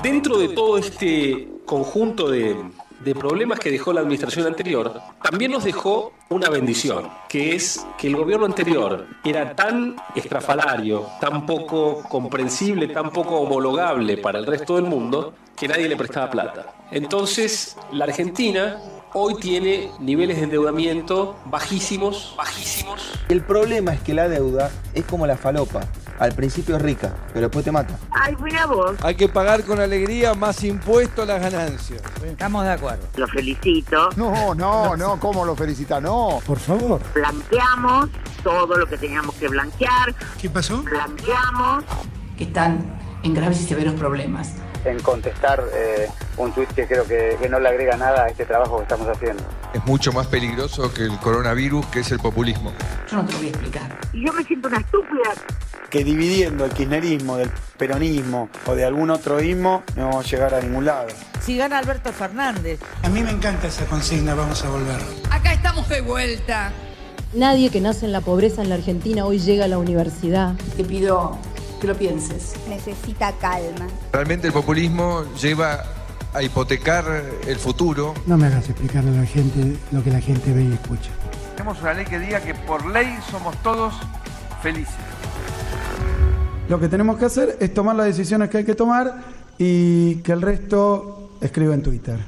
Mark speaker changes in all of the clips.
Speaker 1: Dentro de todo este conjunto de problemas que dejó la administración anterior, también nos dejó una bendición, que es que el gobierno anterior era tan estrafalario, tan poco comprensible, tan poco homologable para el resto del mundo, que nadie le prestaba plata. Entonces, la Argentina hoy tiene niveles de endeudamiento bajísimos.
Speaker 2: El problema es que la deuda es como la falopa. Al principio es rica, pero después te mata.
Speaker 3: Ay, buena voz.
Speaker 4: Hay que pagar con alegría más impuesto a las ganancias.
Speaker 5: Estamos de acuerdo.
Speaker 3: Lo felicito.
Speaker 6: No, ¿cómo lo felicita? No.
Speaker 4: Por favor.
Speaker 3: Blanqueamos todo lo que teníamos que blanquear.
Speaker 6: ¿Qué pasó?
Speaker 3: Blanqueamos.
Speaker 7: Que están en graves y severos problemas.
Speaker 8: En contestar un tuit que creo que no le agrega nada a este trabajo que estamos haciendo.
Speaker 9: Es mucho más peligroso que el coronavirus, que es el populismo.
Speaker 7: Yo no te lo voy a explicar.
Speaker 3: Y yo me siento una estúpida.
Speaker 2: Que dividiendo el kirchnerismo del peronismo o de algún otro ismo no vamos a llegar a ningún lado.
Speaker 5: Si gana Alberto Fernández.
Speaker 6: A mí me encanta esa consigna, vamos a volver.
Speaker 7: Acá estamos de vuelta.
Speaker 10: Nadie que nace en la pobreza en la Argentina hoy llega a la universidad.
Speaker 7: Te pido que lo pienses.
Speaker 11: Necesita calma.
Speaker 9: Realmente el populismo lleva a hipotecar el futuro.
Speaker 6: No me hagas explicarle a la gente lo que la gente ve y escucha.
Speaker 4: Tenemos una ley que diga que por ley somos todos felices.
Speaker 6: Lo que tenemos que hacer es tomar las decisiones que hay que tomar y que el resto escriba en Twitter.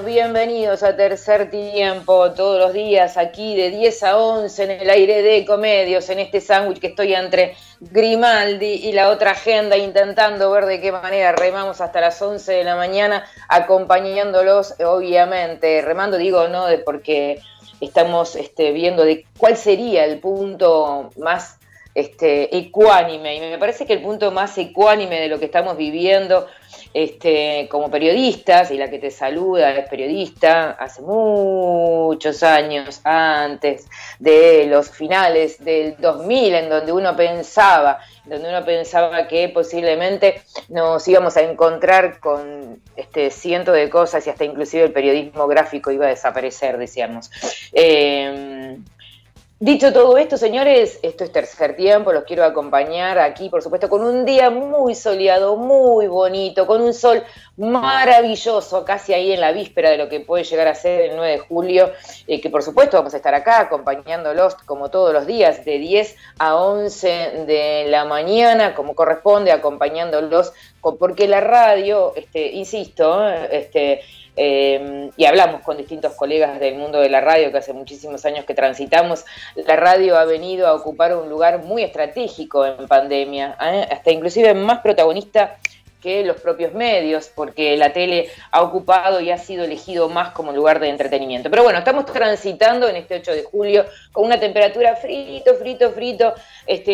Speaker 12: Bienvenidos a Tercer Tiempo, todos los días aquí de 10 a 11 en el aire de Ecomedios, en este sándwich que estoy entre Grimaldi y la otra agenda, intentando ver de qué manera remamos hasta las 11 de la mañana, acompañándolos, obviamente, remando digo, no de porque estamos viendo de cuál sería el punto más ecuánime, y me parece que el punto más ecuánime de lo que estamos viviendo como periodistas, y la que te saluda es periodista, hace muchos años antes de los finales del 2000, en donde uno pensaba que posiblemente nos íbamos a encontrar con cientos de cosas y hasta inclusive el periodismo gráfico iba a desaparecer, decíamos. Dicho todo esto, señores, esto es Tercer Tiempo, los quiero acompañar aquí, por supuesto, con un día muy soleado, muy bonito, con un sol maravilloso, casi ahí en la víspera de lo que puede llegar a ser el 9 de julio, que por supuesto vamos a estar acá acompañándolos como todos los días, de 10 a 11 de la mañana, como corresponde, acompañándolos, porque la radio, insisto, y hablamos con distintos colegas del mundo de la radio que hace muchísimos años que transitamos, la radio ha venido a ocupar un lugar muy estratégico en pandemia, hasta inclusive más protagonista que los propios medios, porque la tele ha ocupado y ha sido elegido más como lugar de entretenimiento. Pero bueno, estamos transitando en este 8 de julio con una temperatura frito.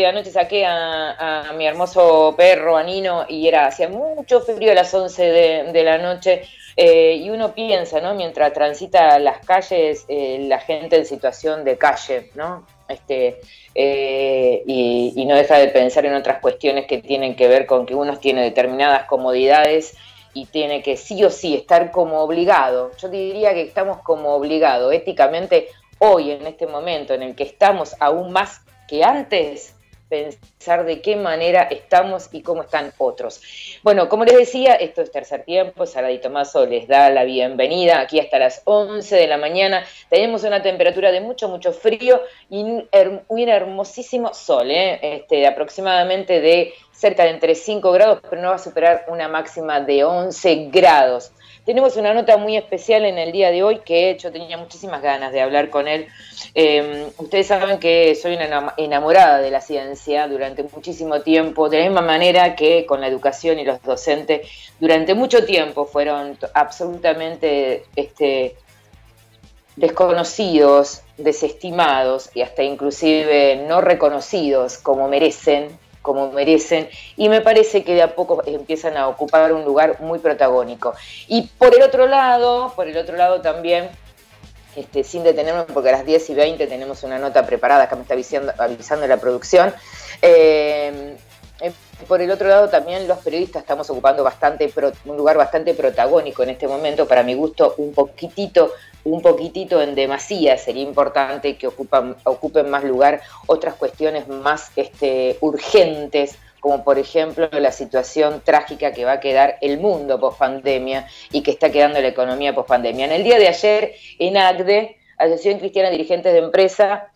Speaker 12: Anoche saqué a mi hermoso perro, a Nino, y hacía mucho frío a las 11 de la noche. Y uno piensa, ¿no? Mientras transita las calles, la gente en situación de calle, ¿no? Y no deja de pensar en otras cuestiones que tienen que ver con que uno tiene determinadas comodidades y tiene que sí o sí estar como obligado. Yo diría que estamos como obligados éticamente hoy, en este momento en el que estamos aún más que antes, pensar de qué manera estamos y cómo están otros. Bueno, como les decía, esto es Tercer Tiempo. Sara Di Tomaso les da la bienvenida aquí hasta las 11 de la mañana. Tenemos una temperatura de mucho frío y un hermosísimo sol, aproximadamente de cerca de entre 5 grados, pero no va a superar una máxima de 11 grados. Tenemos una nota muy especial en el día de hoy que yo tenía muchísimas ganas de hablar con él. Ustedes saben que soy una enamorada de la ciencia durante muchísimo tiempo, de la misma manera que con la educación y los docentes durante mucho tiempo fueron absolutamente desconocidos, desestimados y hasta inclusive no reconocidos como merecen, y me parece que de a poco empiezan a ocupar un lugar muy protagónico. Y por el otro lado también, sin detenerme, porque a las 10:20 tenemos una nota preparada, acá me está avisando la producción. Por el otro lado también los periodistas estamos ocupando un lugar bastante protagónico en este momento, para mi gusto un poquitito en demasía. Sería importante que ocupen más lugar otras cuestiones más urgentes, como por ejemplo la situación trágica que va a quedar el mundo post-pandemia y que está quedando la economía post-pandemia. En el día de ayer, en ACDE, Asociación Cristiana de Dirigentes de Empresa,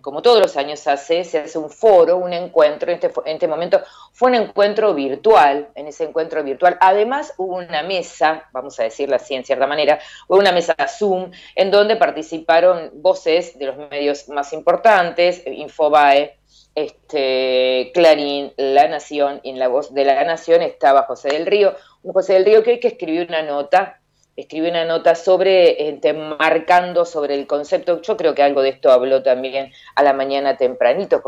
Speaker 12: como todos los años se hace un foro, un encuentro. En este momento fue un encuentro virtual. En ese encuentro virtual, además, hubo una mesa, vamos a decirlo así en cierta manera, hubo una mesa Zoom en donde participaron voces de los medios más importantes, Infobae, Clarín, La Nación, y en la voz de La Nación estaba José del Río, que escribió una nota sobre, marcando sobre el concepto. Yo creo que algo de esto habló también a la mañana tempranito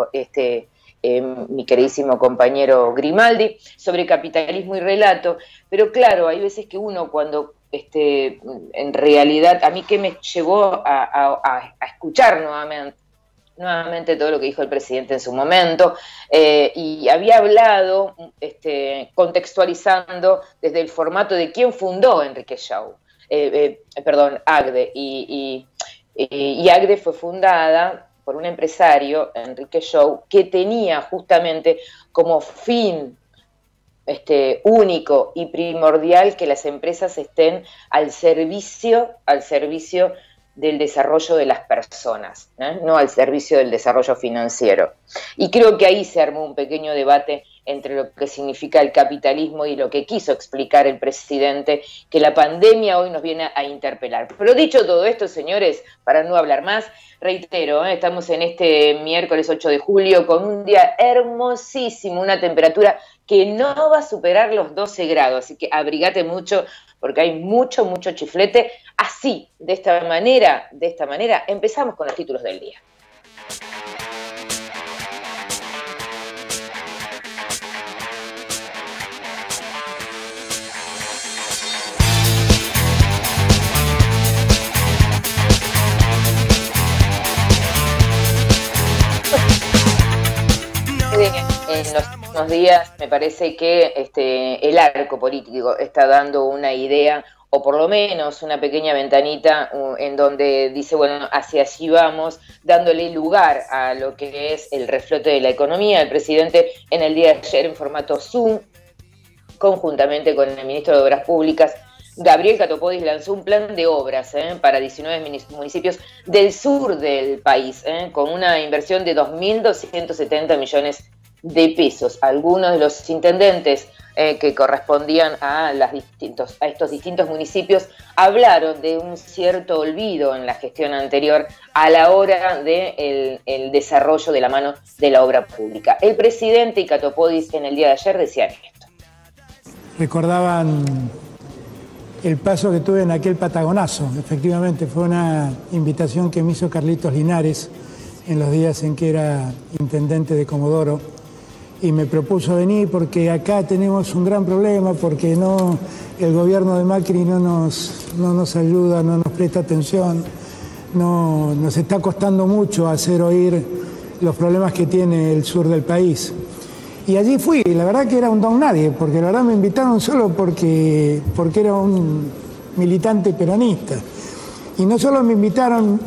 Speaker 12: mi queridísimo compañero Grimaldi, sobre capitalismo y relato. Pero claro, hay veces que uno cuando, en realidad, a mí que me llevó a escuchar nuevamente todo lo que dijo el presidente en su momento, y había hablado, contextualizando desde el formato de quién fundó Enrique Shaw, ACDE, y ACDE fue fundada por un empresario, Enrique Shaw, que tenía justamente como fin único y primordial que las empresas estén al servicio del desarrollo de las personas, no al servicio del desarrollo financiero. Y creo que ahí se armó un pequeño debate entre lo que significa el capitalismo y lo que quiso explicar el presidente, que la pandemia hoy nos viene a interpelar. Pero dicho todo esto, señores, para no hablar más, reitero, estamos en este miércoles 8 de julio con un día hermosísimo, una temperatura que no va a superar los 12 grados, así que abrigate mucho porque hay mucho chiflete. Así, de esta manera, empezamos con los títulos del día. En los últimos días me parece que el arco político está dando una idea, o por lo menos una pequeña ventanita en donde dice, bueno, hacia allí vamos, dándole lugar a lo que es el reflote de la economía. El presidente en el día de ayer en formato Zoom, conjuntamente con el ministro de Obras Públicas, Gabriel Catopodis, lanzó un plan de obras para 19 municipios del sur del país, con una inversión de 2.270 millones de pesos. Algunos de los intendentes que correspondían a estos distintos municipios hablaron de un cierto olvido en la gestión anterior a la hora del desarrollo de la mano de la obra pública. El presidente y Catopodis en el día de ayer decían esto.
Speaker 11: Recordaban el paso que tuve en aquel Patagonazo. Efectivamente, fue una invitación que me hizo Carlitos Linares en los días en que era intendente de Comodoro. y me propuso venir porque acá tenemos un gran problema, porque el gobierno de Macri no nos ayuda, no nos presta atención, nos está costando mucho hacer oír los problemas que tiene el sur del país. Y allí fui, y la verdad que era un don nadie, porque la verdad me invitaron solo porque era un militante peronista. Y no solo me invitaron,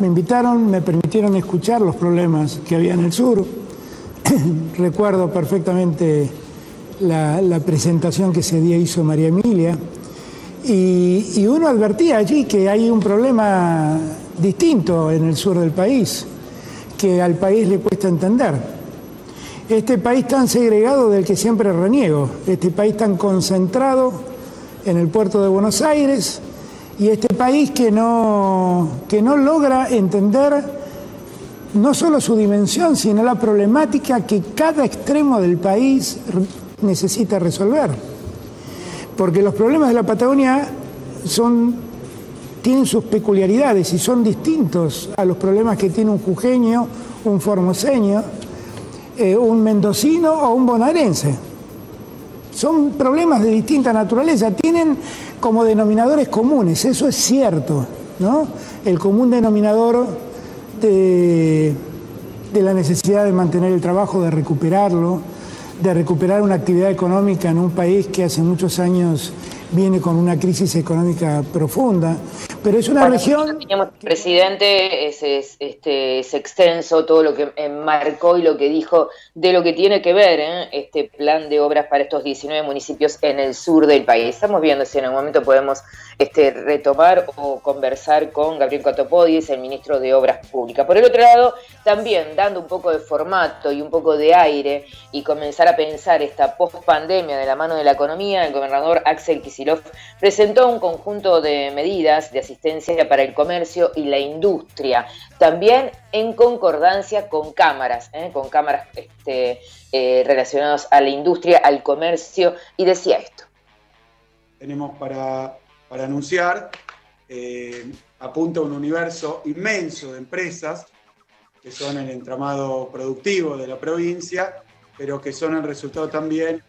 Speaker 11: me permitieron escuchar los problemas que había en el sur. Recuerdo perfectamente la presentación que ese día hizo María Emilia. Y uno advertía allí que hay un problema distinto en el sur del país, que al país le cuesta entender. Este país tan segregado del que siempre reniego, este país tan concentrado en el puerto de Buenos Aires, y este país que no logra entender no solo su dimensión, sino la problemática que cada extremo del país necesita resolver. Porque los problemas de la Patagonia tienen sus peculiaridades y son distintos a los problemas que tiene un jujeño, un formoseño, un mendocino o un bonaerense. Son problemas de distinta naturaleza, tienen como denominadores comunes, eso es cierto, ¿no? El común denominador de la necesidad de mantener el trabajo, de recuperarlo, de recuperar una actividad económica en un país que hace muchos años viene con una crisis económica profunda, pero es una región...
Speaker 12: Teníamos presidente, es extenso todo lo que marcó y lo que dijo de lo que tiene que ver este plan de obras para estos 19 municipios en el sur del país. Estamos viendo si en algún momento podemos retomar o conversar con Gabriel Catopodis, el ministro de Obras Públicas. Por el otro lado, también dando un poco de formato y un poco de aire y comenzar a pensar esta post-pandemia de la mano de la economía, el gobernador Axel Kicillof presentó un conjunto de medidas de asistencia para el comercio y la industria, también en concordancia con cámaras relacionadas a la industria, al comercio, y decía esto.
Speaker 2: Tenemos para anunciar, apunta a un universo inmenso de empresas que son el entramado productivo de la provincia, pero que son el resultado también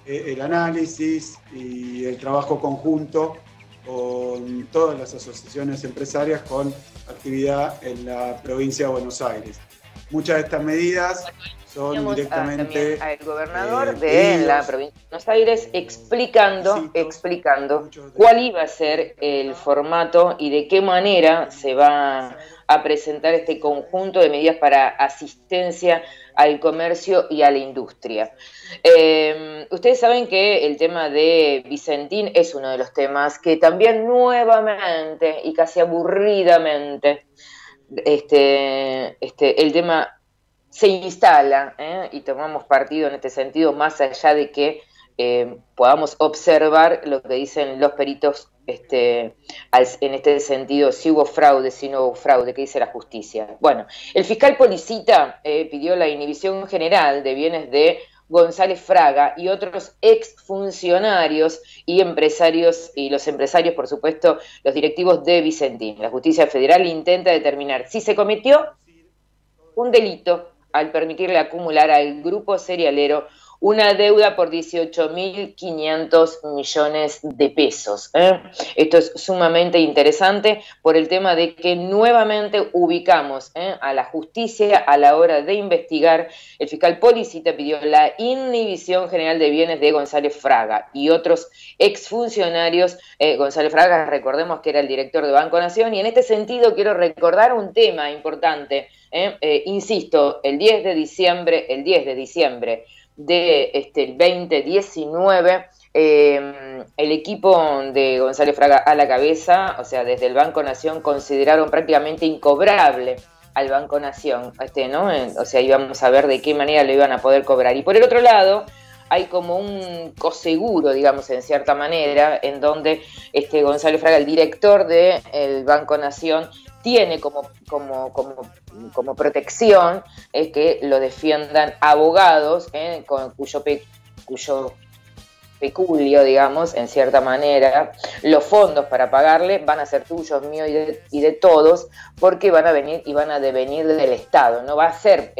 Speaker 2: el análisis y el trabajo conjunto con todas las asociaciones empresarias con actividad en la provincia de Buenos Aires. Muchas de estas medidas son directamente
Speaker 12: al gobernador de la provincia de Buenos Aires explicando cuál iba a ser el formato y de qué manera se va a presentar este conjunto de medidas para asistencia al comercio y a la industria. Ustedes saben que el tema de Vicentín es uno de los temas que también nuevamente y casi aburridamente el tema se instala, y tomamos partido en este sentido, más allá de que podamos observar lo que dicen los peritos en este sentido, si hubo fraude, si no hubo fraude, ¿qué dice la justicia? Bueno, el fiscal Policita pidió la inhibición general de bienes de González Fraga y otros exfuncionarios y empresarios, y los empresarios, por supuesto, los directivos de Vicentín. La justicia federal intenta determinar si se cometió un delito al permitirle acumular al grupo serialero una deuda por 18.500 millones de pesos. Esto es sumamente interesante por el tema de que nuevamente ubicamos a la justicia a la hora de investigar. El fiscal Policita pidió la inhibición general de bienes de González Fraga y otros exfuncionarios. González Fraga, recordemos que era el director de Banco Nación, y en este sentido quiero recordar un tema importante. Insisto, el 10 de diciembre del 2019, el equipo de González Fraga a la cabeza, o sea, desde el Banco Nación consideraron prácticamente incobrable al Banco Nación, o sea, íbamos a ver de qué manera lo iban a poder cobrar. Y por el otro lado, hay como un coseguro, digamos, en cierta manera, en donde González Fraga, el director del Banco Nación, tiene como protección que lo defiendan abogados cuyo peculio, digamos, en cierta manera, los fondos para pagarle van a ser tuyos, míos y de todos, porque van a venir y van a devenir del Estado. No va a ser,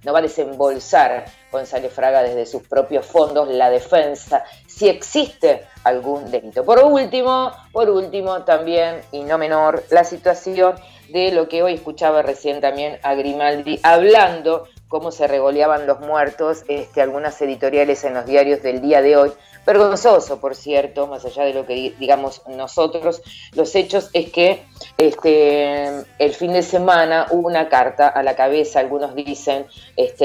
Speaker 12: no va a desembolsar González Fraga desde sus propios fondos la defensa si existe algún delito. Por último, también, y no menor, la situación de lo que hoy escuchaba recién también a Grimaldi hablando cómo se regoleaban los muertos, algunas editoriales en los diarios del día de hoy. Vergonzoso, por cierto, más allá de lo que digamos nosotros, los hechos es que el fin de semana hubo una carta a la cabeza, algunos dicen,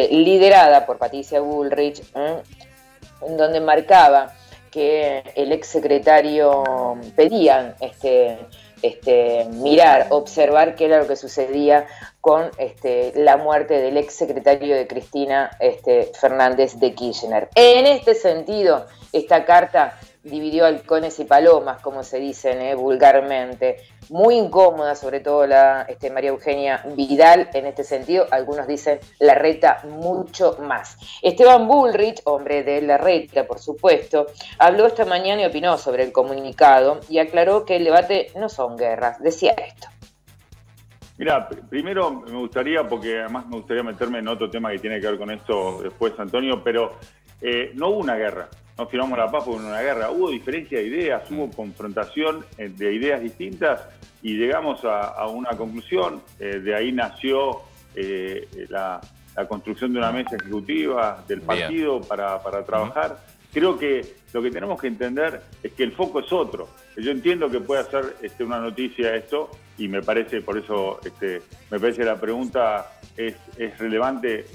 Speaker 12: liderada por Patricia Bullrich, en donde marcaba que el exsecretario pedían mirar, observar qué era lo que sucedía con la muerte del exsecretario de Cristina Fernández de Kirchner. En este sentido, esta carta dividió halcones y palomas, como se dicen vulgarmente, muy incómoda, sobre todo la María Eugenia Vidal, en este sentido, algunos dicen Larreta mucho más. Esteban Bullrich, hombre de Larreta, por supuesto, habló esta mañana y opinó sobre el comunicado y aclaró que el debate no son guerras, decía esto.
Speaker 13: Mira, primero me gustaría, porque además me gustaría meterme en otro tema que tiene que ver con esto después, Antonio, pero no hubo una guerra. No firmamos la paz porque no hubo una guerra. Hubo diferencia de ideas, hubo confrontación de ideas distintas y llegamos a una conclusión. De ahí nació la construcción de una mesa ejecutiva del partido para trabajar. Creo que lo que tenemos que entender es que el foco es otro. Yo entiendo que puede ser una noticia esto y me parece, por eso me parece que la pregunta es relevante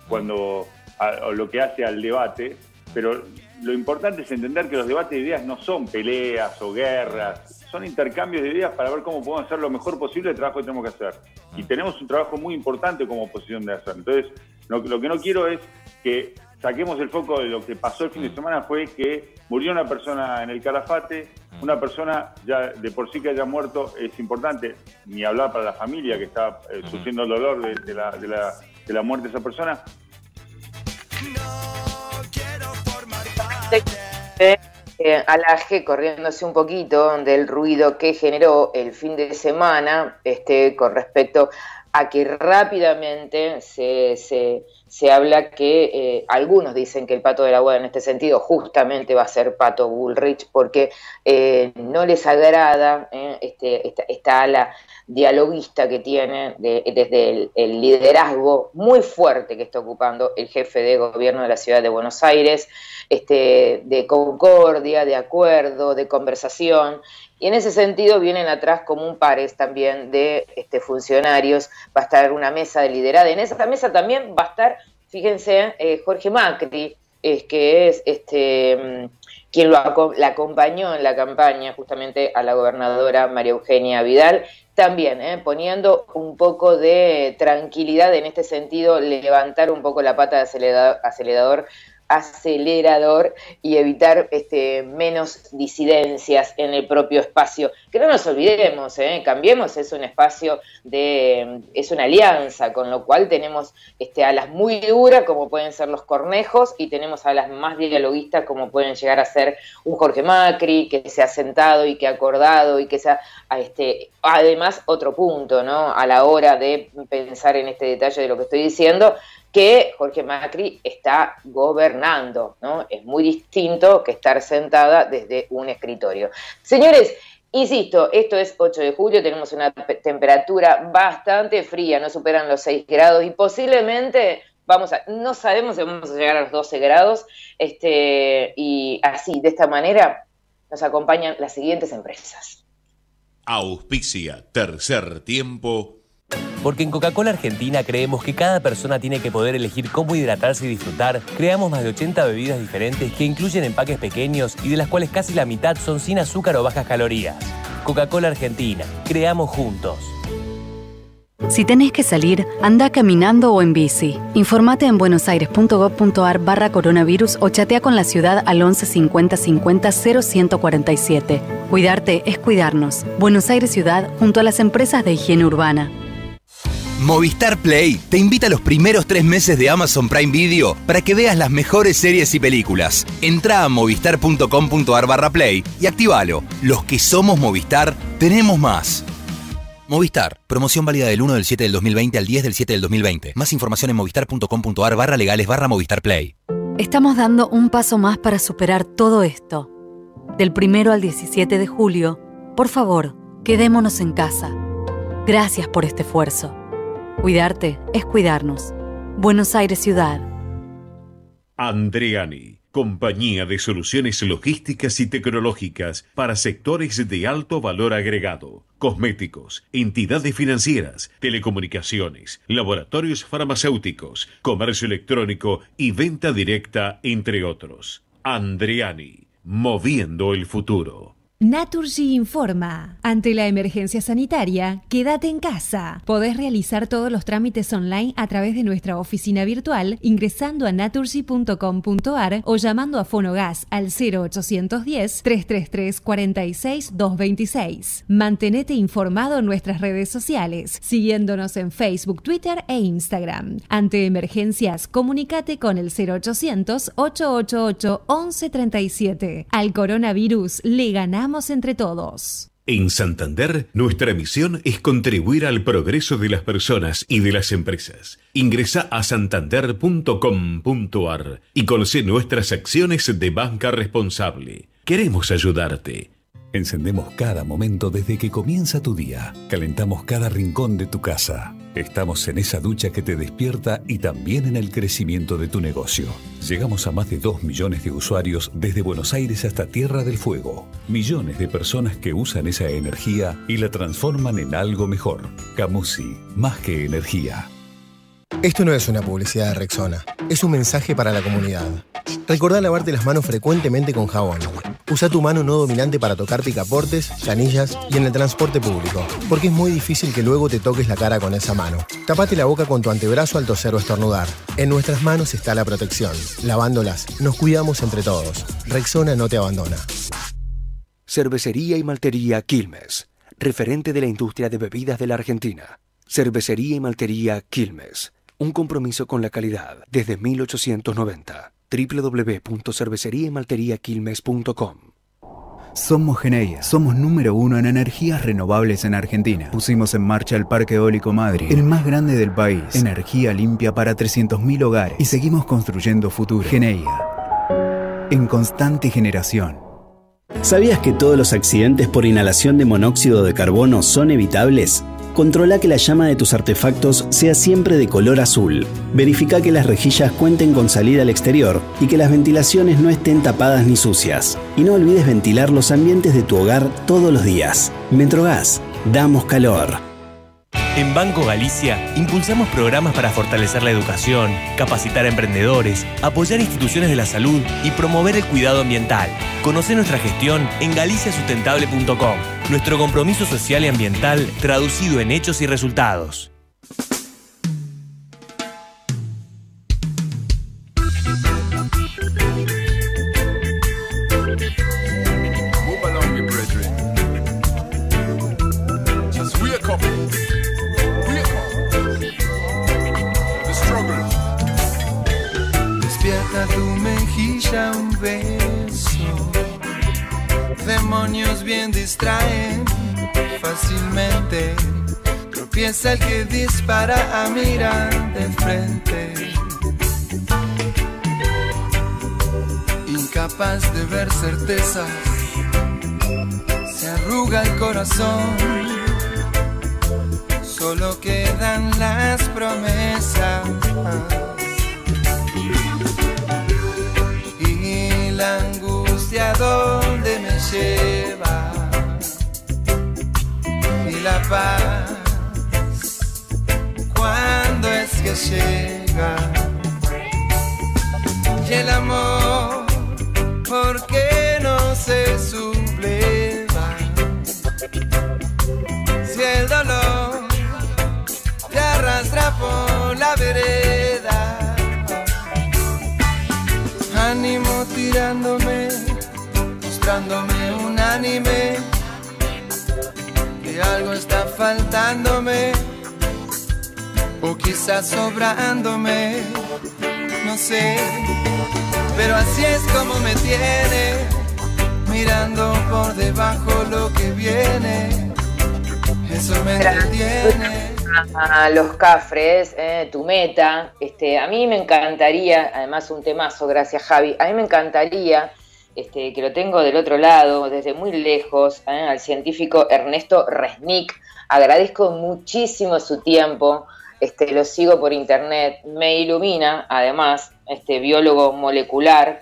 Speaker 13: cuando a lo que hace al debate, pero lo importante es entender que los debates de ideas no son peleas o guerras, son intercambios de ideas para ver cómo podemos hacer lo mejor posible el trabajo que tenemos que hacer. Y tenemos un trabajo muy importante como oposición de hacer. Entonces, lo que no quiero es que saquemos el foco de lo que pasó el fin de semana, fue que murió una persona en el Calafate, una persona ya de por sí que haya muerto es importante, ni hablar para la familia que está sufriendo el dolor de la muerte de esa persona.
Speaker 12: Alaje corriéndose un poquito del ruido que generó el fin de semana con respecto a que rápidamente se habla que algunos dicen que el pato de la boda en este sentido justamente va a ser Pato Bullrich porque no les agrada esta ala dialoguista que tiene desde el liderazgo muy fuerte que está ocupando el jefe de gobierno de la ciudad de Buenos Aires, de concordia, de acuerdo, de conversación. Y en ese sentido vienen atrás como un pares también de funcionarios, va a estar una mesa de liderada. En esa mesa también va a estar, fíjense, Jorge Macri, que es quien la acompañó en la campaña justamente a la gobernadora María Eugenia Vidal, también poniendo un poco de tranquilidad en este sentido, levantar un poco la pata de acelerador y evitar menos disidencias en el propio espacio. Que no nos olvidemos, Cambiemos es un espacio es una alianza, con lo cual tenemos a las muy duras como pueden ser los Cornejos y tenemos a las más dialoguistas como pueden llegar a ser un Jorge Macri que se ha sentado y que ha acordado y que se ha, además otro punto, ¿no? A la hora de pensar en este detalle de lo que estoy diciendo, que Jorge Macri está gobernando, ¿no? Es muy distinto que estar sentada desde un escritorio. Señores, insisto, esto es 8 de julio, tenemos una temperatura bastante fría, no superan los 6 grados y posiblemente no sabemos si vamos a llegar a los 12 grados, y así, de esta manera, nos acompañan las siguientes empresas.
Speaker 14: Auspicia Tercer Tiempo.
Speaker 15: Porque en Coca-Cola Argentina creemos que cada persona tiene que poder elegir cómo hidratarse y disfrutar. Creamos más de 80 bebidas diferentes que incluyen empaques pequeños y de las cuales casi la mitad son sin azúcar o bajas calorías. Coca-Cola Argentina. Creamos juntos.
Speaker 16: Si tenés que salir, anda caminando o en bici. Informate en buenosaires.gov.ar/coronavirus o chatea con la ciudad al 11 50 50 0147. Cuidarte es cuidarnos. Buenos Aires Ciudad junto a las empresas de higiene urbana.
Speaker 17: Movistar Play te invita a los primeros 3 meses de Amazon Prime Video para que veas las mejores series y películas. Entrá a movistar.com.ar/play y actívalo. Los que somos Movistar, tenemos más. Movistar. Promoción válida del 1 del 7 del 2020 al 10 del 7 del 2020. Más información en movistar.com.ar/legales/Movistar Play.
Speaker 16: Estamos dando un paso más para superar todo esto. Del 1 al 17 de julio, por favor, quedémonos en casa. Gracias por este esfuerzo. Cuidarte es cuidarnos. Buenos Aires Ciudad.
Speaker 14: Andreani, compañía de soluciones logísticas y tecnológicas para sectores de alto valor agregado, cosméticos, entidades financieras, telecomunicaciones, laboratorios farmacéuticos, comercio electrónico y venta directa, entre otros. Andreani, moviendo el futuro.
Speaker 18: Naturgy informa. Ante la emergencia sanitaria, quédate en casa. Podés realizar todos los trámites online a través de nuestra oficina virtual ingresando a naturgy.com.ar o llamando a Fonogas al 0810-333-46226. Mantenete informado en nuestras redes sociales, siguiéndonos en Facebook, Twitter e Instagram. Ante emergencias, comunícate con el 0800-888-1137. Al coronavirus le ganamos entre todos.
Speaker 14: En Santander, nuestra misión es contribuir al progreso de las personas y de las empresas. Ingresa a santander.com.ar y conoce nuestras acciones de banca responsable. Queremos ayudarte.
Speaker 19: Encendemos cada momento desde que comienza tu día. Calentamos cada rincón de tu casa. Estamos en esa ducha que te despierta y también en el crecimiento de tu negocio. Llegamos a más de 2 millones de usuarios desde Buenos Aires hasta Tierra del Fuego. Millones de personas que usan esa energía y la transforman en algo mejor. Camusi, más que energía.
Speaker 20: Esto no es una publicidad de Rexona, es un mensaje para la comunidad. Recordá lavarte las manos frecuentemente con jabón. Usa tu mano no dominante para tocar picaportes, canillas y en el transporte público, porque es muy difícil que luego te toques la cara con esa mano. Tapate la boca con tu antebrazo al toser o estornudar. En nuestras manos está la protección. Lavándolas, nos cuidamos entre todos. Rexona no te abandona.
Speaker 21: Cervecería y Maltería Quilmes, referente de la industria de bebidas de la Argentina. Cervecería y Maltería Quilmes, un compromiso con la calidad desde 1890. www.cerveceriaymalteriaquilmes.com.
Speaker 22: Somos Geneia, somos número 1 en energías renovables en Argentina. Pusimos en marcha el Parque Eólico Madri, el más grande del país. Energía limpia para 300.000 hogares y seguimos construyendo futuro. Geneia, en constante generación.
Speaker 23: ¿Sabías que todos los accidentes por inhalación de monóxido de carbono son evitables? Controla que la llama de tus artefactos sea siempre de color azul. Verifica que las rejillas cuenten con salida al exterior y que las ventilaciones no estén tapadas ni sucias. Y no olvides ventilar los ambientes de tu hogar todos los días. Metrogas, damos calor.
Speaker 15: En Banco Galicia impulsamos programas para fortalecer la educación, capacitar a emprendedores, apoyar instituciones de la salud y promover el cuidado ambiental. Conoce nuestra gestión en galiciasustentable.com. Nuestro compromiso social y ambiental traducido en hechos y resultados.
Speaker 24: Despierta tu mejilla un beso. Demonios bien distraen fácilmente. Tropieza el que dispara a mirar de frente. Incapaz de ver certezas, se arruga el corazón. Solo quedan las promesas. Y la angustia donde me lleva. Y la paz, ¿cuándo es que llega? Y el amor, ¿por qué no se subleva? Si el dolor te arrastra por la vereda. Ánimo tirándome, mostrándome un anime, que algo está faltándome. o quizás sobrándome, no sé, pero así es como me tiene, mirando por debajo lo que viene, eso me detiene.
Speaker 12: A Los Cafres, tu meta, a mí me encantaría, además un temazo, gracias Javi, a mí me encantaría, que lo tengo del otro lado, desde muy lejos, al científico Ernesto Resnick. Agradezco muchísimo su tiempo, lo sigo por internet, me ilumina, además, biólogo molecular.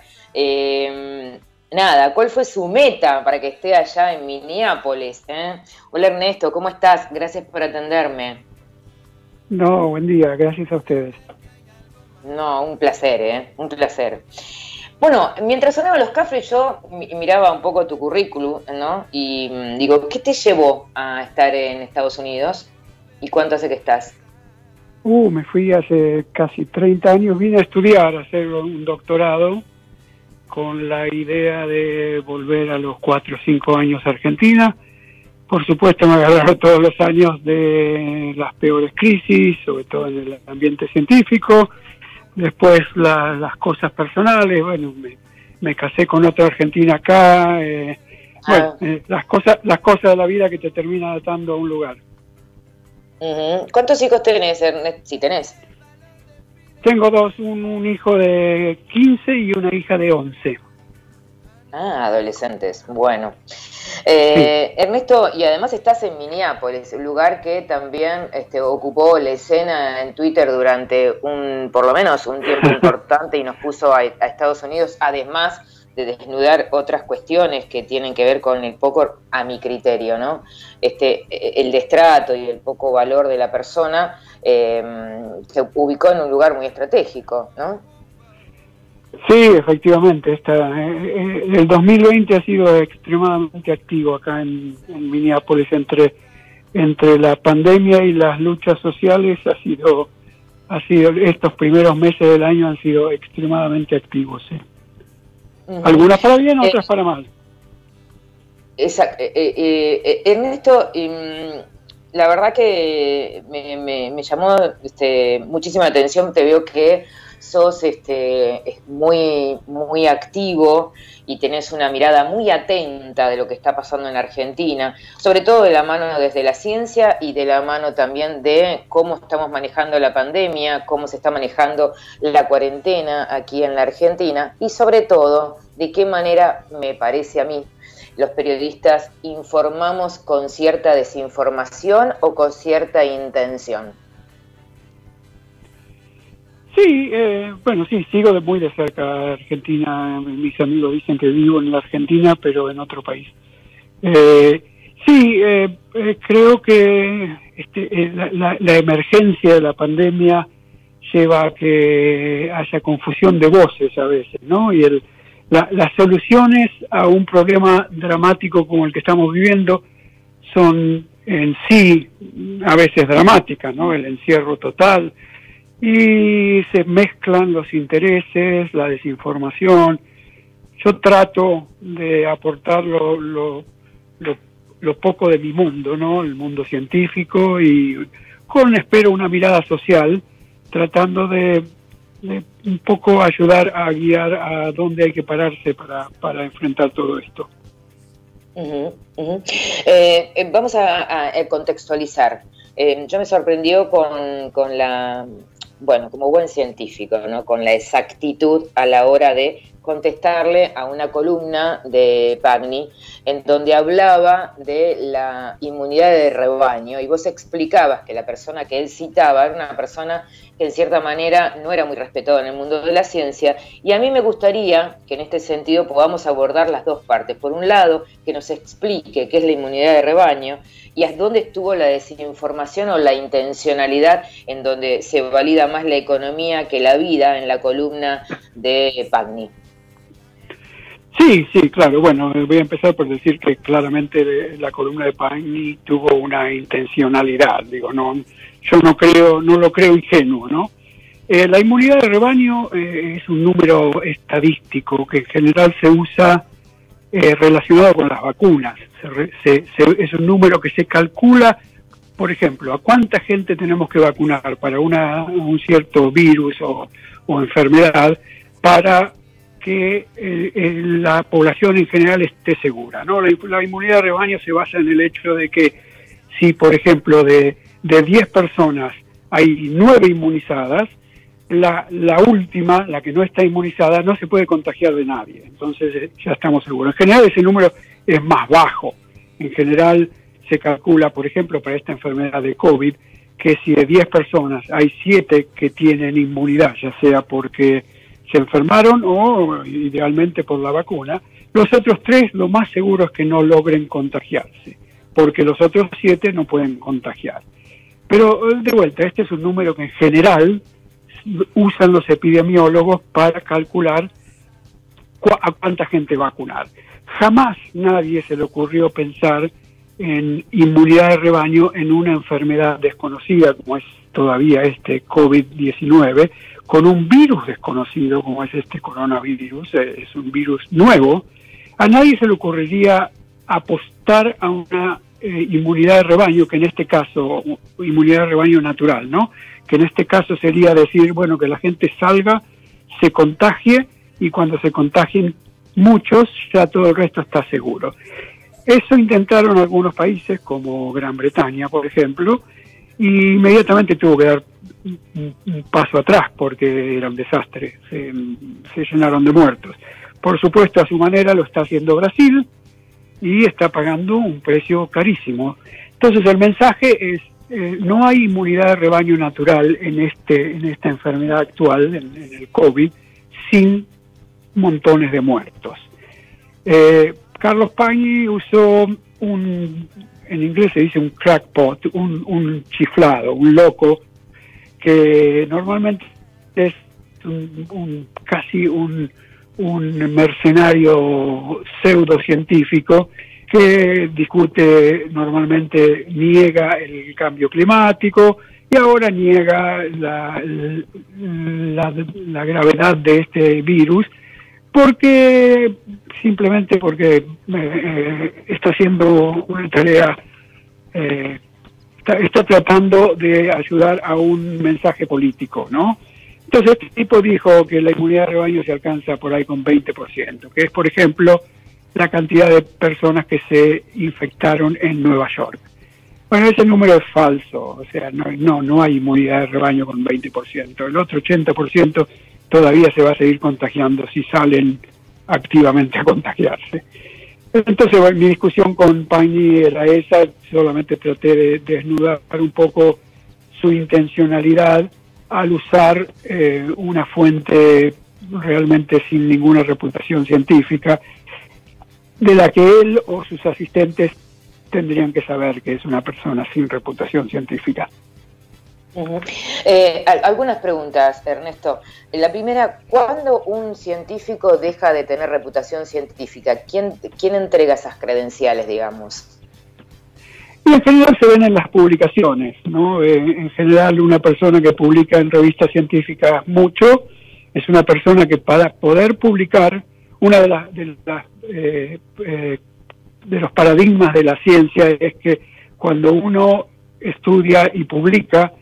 Speaker 12: Nada, ¿cuál fue su meta para que esté allá en Minneapolis? Hola Ernesto, ¿cómo estás? Gracias por atenderme.
Speaker 1: No, buen día, gracias a ustedes.
Speaker 12: No, un placer, un placer. Bueno, mientras sonaban Los Cafres yo miraba un poco tu currículum, ¿no? Y digo, ¿qué te llevó a estar en Estados Unidos? ¿Y cuánto hace que estás?
Speaker 1: Me fui hace casi 30 años, vine a estudiar, a hacer un doctorado con la idea de volver a los 4 o 5 años a Argentina. Por supuesto me agarraron todos los años de las peores crisis, sobre todo en el ambiente científico. Después las cosas personales, bueno, me casé con otra argentina acá, las cosas de la vida que te terminan atando a un lugar.
Speaker 12: ¿Cuántos hijos tenés, Ernesto? Si tenés.
Speaker 1: Tengo 2, un hijo de 15 y una hija de 11.
Speaker 12: Adolescentes, bueno. Ernesto, y además estás en Minneapolis, un lugar que también ocupó la escena en Twitter durante por lo menos un tiempo importante y nos puso a Estados Unidos, además de desnudar otras cuestiones que tienen que ver con el poco, a mi criterio, ¿no? El destrato y el poco valor de la persona se ubicó en un lugar muy estratégico, ¿no?
Speaker 1: Sí, efectivamente. El 2020 ha sido extremadamente activo acá en Minneapolis, entre la pandemia y las luchas sociales ha sido estos primeros meses del año han sido extremadamente activos. ¿Sí? Algunas para bien, otras para mal.
Speaker 12: Exacto. Ernesto, la verdad que me llamó muchísima atención. Te veo que sos muy activo y tenés una mirada muy atenta de lo que está pasando en Argentina, sobre todo de la mano desde la ciencia y de la mano también de cómo estamos manejando la pandemia, cómo se está manejando la cuarentena aquí en la Argentina y sobre todo de qué manera, me parece a mí, los periodistas informamos con cierta desinformación o con cierta intención.
Speaker 1: Sí, bueno, sí, sigo muy de cerca Argentina. Mis amigos dicen que vivo en la Argentina, pero en otro país. Creo que la emergencia de la pandemia lleva a que haya confusión de voces a veces, ¿no? Y las soluciones a un problema dramático como el que estamos viviendo son en sí a veces dramáticas, ¿no? El encierro total, y se mezclan los intereses, la desinformación. Yo trato de aportar lo poco de mi mundo, ¿no? El mundo científico, y espero una mirada social, tratando de un poco ayudar a guiar a dónde hay que pararse para enfrentar todo esto.
Speaker 12: Vamos a contextualizar. Yo me sorprendió con la, bueno, como buen científico, ¿no? Con la exactitud a la hora de contestarle a una columna de Pagni en donde hablaba de la inmunidad de rebaño, y vos explicabas que la persona que él citaba era una persona que en cierta manera no era muy respetada en el mundo de la ciencia, y a mí me gustaría que en este sentido podamos abordar las dos partes. Por un lado, que nos explique qué es la inmunidad de rebaño y a dónde estuvo la desinformación o la intencionalidad en donde se valida más la economía que la vida en la columna de Pagni.
Speaker 1: Sí, claro. Bueno, voy a empezar por decir que claramente la columna de Pagni tuvo una intencionalidad. Digo, yo no lo creo ingenuo, ¿no? La inmunidad de rebaño es un número estadístico que en general se usa relacionado con las vacunas. Es un número que se calcula por ejemplo, a cuánta gente tenemos que vacunar para un cierto virus o enfermedad para que la población en general esté segura, ¿no? La inmunidad de rebaño se basa en el hecho de que si, por ejemplo, de 10 personas hay 9 inmunizadas, la última, la que no está inmunizada, no se puede contagiar de nadie. Entonces ya estamos seguros. En general ese número es más bajo. En general se calcula, por ejemplo, para esta enfermedad de COVID, que si de 10 personas hay 7 que tienen inmunidad, ya sea porque se enfermaron o idealmente por la vacuna, los otros 3 lo más seguro es que no logren contagiarse, porque los otros 7 no pueden contagiar. Pero de vuelta, este es un número que en general usan los epidemiólogos para calcular a cuánta gente vacunar. Jamás nadie se le ocurrió pensar en inmunidad de rebaño en una enfermedad desconocida como es todavía este COVID-19, con un virus desconocido como es este coronavirus, es un virus nuevo. A nadie se le ocurriría apostar a una inmunidad de rebaño, que en este caso, inmunidad de rebaño natural, ¿no? Que en este caso sería decir, bueno, que la gente salga, se contagie, y cuando se contagien muchos, ya todo el resto está seguro. Eso intentaron algunos países, como Gran Bretaña, por ejemplo, y inmediatamente tuvo que dar un paso atrás, porque era un desastre, se llenaron de muertos. Por supuesto, a su manera lo está haciendo Brasil, y está pagando un precio carísimo. Entonces el mensaje es, no hay inmunidad de rebaño natural en esta enfermedad actual, en el COVID, sin montones de muertos. Carlos Pañi usó en inglés se dice un crackpot, un chiflado, un loco, que normalmente es casi un mercenario pseudocientífico que discute, normalmente niega el cambio climático y ahora niega la gravedad de este virus simplemente porque está haciendo una tarea, está tratando de ayudar a un mensaje político, ¿no? Entonces este tipo dijo que la inmunidad de rebaño se alcanza por ahí con 20%, que es, por ejemplo, la cantidad de personas que se infectaron en Nueva York. Bueno, ese número es falso, o sea, no hay inmunidad de rebaño con 20%. El otro 80% todavía se va a seguir contagiando si salen activamente a contagiarse. Entonces, bueno, mi discusión con Pañi era esa, solamente traté de desnudar un poco su intencionalidad al usar una fuente realmente sin ninguna reputación científica, de la que él o sus asistentes tendrían que saber que es una persona sin reputación científica.
Speaker 12: Algunas preguntas, Ernesto. La primera, ¿cuándo un científico deja de tener reputación científica? ¿Quién entrega esas credenciales, digamos?
Speaker 1: Y en general se ven en las publicaciones, ¿no? En general una persona que publica en revistas científicas mucho es una persona que, para poder publicar, una de los paradigmas de la ciencia es que cuando uno estudia y publica,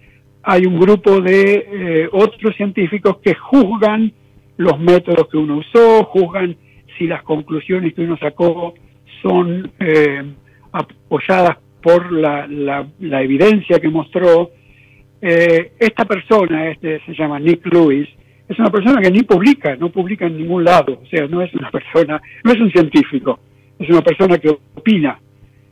Speaker 1: hay un grupo de otros científicos que juzgan los métodos que uno usó, juzgan si las conclusiones que uno sacó son apoyadas por la evidencia que mostró. Esta persona, se llama Nick Lewis, es una persona que no publica en ningún lado, o sea, no es un científico, es una persona que opina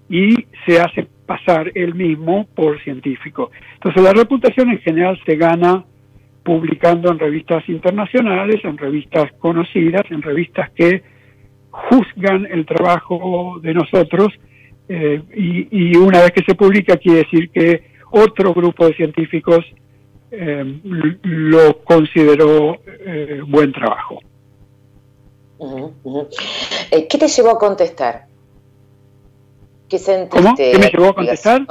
Speaker 1: y se hace pasar él mismo por científico. Entonces la reputación en general se gana publicando en revistas internacionales, en revistas conocidas, en revistas que juzgan el trabajo de nosotros, y una vez que se publica quiere decir que otro grupo de científicos lo consideró buen trabajo.
Speaker 12: ¿Qué te llevó a contestar? ¿Qué sentiste?
Speaker 1: ¿Cómo? ¿Qué me llevó a contestar?